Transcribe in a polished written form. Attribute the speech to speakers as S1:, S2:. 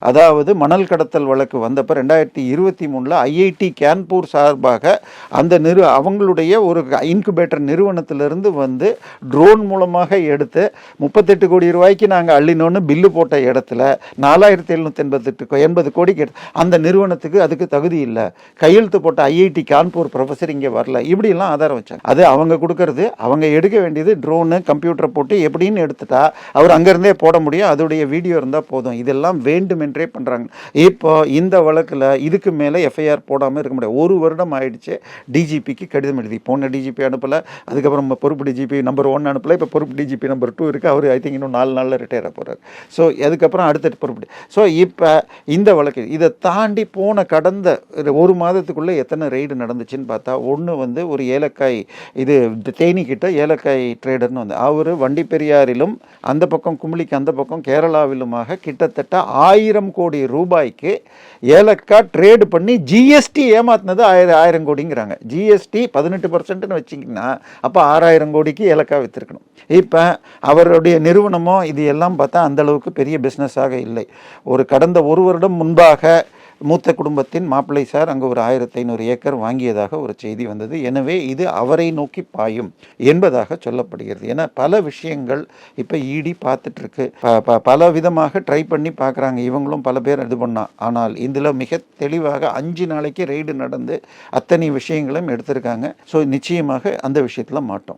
S1: அதாவது மணல் கடத்தல் வழக்கு வந்தப்போ 2023 ஐஐடி கான்பூர் சார்பாக அந்த அவங்களுடைய ஒரு இன்குபேட்டர் நிறுவனத்திலிருந்து வந்து ட்ரோன் மூலமாக எடுத்து 38 கோடி ரூபாய்க்கு நாங்கள் அள்ளினோன்னு பில்லு போட்ட இடத்துல 4788 கோடிக்கு அந்த நிறுவனத்துக்கு அதுக்கு தகுதி இல்லை, கையெழுத்து போட்ட ஐஐடி கான்பூர் ப்ரொஃபஸர் இங்கே வரல, இப்படிலாம் ஆதாரம் வச்சாங்க. அது அவங்க கொடுக்கறது, அவங்க எடுக்க வேண்டியது ட்ரோனு கம்ப்யூட்டரை போட்டு எப்படின்னு எடுத்துட்டா அவர் அங்கேருந்தே போட முடியும், அதோடைய வீடியோ இருந்தால் போதும். இதெல்லாம் வேண்டும் என்றே பண்ணுறாங்க. இப்போ இந்த வழக்கில் இதுக்கு மேலே எஃப்ஐஆர் போடாமல் இருக்க முடியாது. 1 வருடம் ஆயிடுச்சு. டிஜிபிக்கு கடிதம் எழுதி போன டிஜிபி அனுப்பலை, அதுக்கப்புறம் பொறுப்பு டிஜிபி நம்பர் 1 அனுப்பலை, இப்போ பொறுப்பு டிஜிபி நம்பர் 2 இருக்குது. அவர் ஐ திங்க் இன்னும் 4 நாளில் ரிட்டையர் ஆக போகிறார். ஸோ அதுக்கப்புறம் அடுத்த பொறுப்பு. ஸோ இப்போ இந்த வழக்கு இதை தாண்டி போன கடந்த 1 மாதத்துக்குள்ளே எத்தனை ரெய்டு நடந்துச்சுன்னு பார்த்தா, ஒன்று வந்து ஒரு ஏலக்காய், இது தேனிக்கிட்ட ஏலக்காய் ட்ரேடர்னு வந்து அவர் வண்டிப்பெரியாரிலும் அந்த பக்கம் கும்பலிக்கு அந்த பக்கம் கேரளாவிலுமாக கிட்டத்தட்ட 1000 கோடி ரூபாய்க்கு ஏலக்காய் ட்ரேடு பண்ணி ஜிஎஸ்டி ஏமாத்தினது 1000 கோடிங்கிறாங்க. ஜிஎஸ்டி 18% வச்சிங்கன்னா அப்போ 6000 கோடிக்கு ஏலக்காய் விற்றுருக்கணும். இப்போ அவருடைய நிறுவனமோ இது எல்லாம் பார்த்தா அந்த அளவுக்கு பெரிய பிஸ்னஸாக இல்லை. ஒரு கடந்த 1 வருடம் முன்பாக மூத்த குடும்பத்தின் மாப்பிள்ளை சார் அங்கே ஒரு 1500 ஏக்கர் வாங்கியதாக ஒரு செய்தி வந்தது. எனவே இது அவரை நோக்கி பாயும் என்பதாக சொல்லப்படுகிறது. ஏன்னா பல விஷயங்கள் இப்போ இடி பார்த்துட்ருக்கு, பல விதமாக ட்ரை பண்ணி பார்க்குறாங்க. இவங்களும் பல பேர் இது பண்ணா, ஆனால் இதில் மிக தெளிவாக 5 நாளைக்கு ரெய்டு நடந்து அத்தனை விஷயங்களும் எடுத்திருக்காங்க. ஸோ நிச்சயமாக அந்த விஷயத்தில் மாட்டோம்.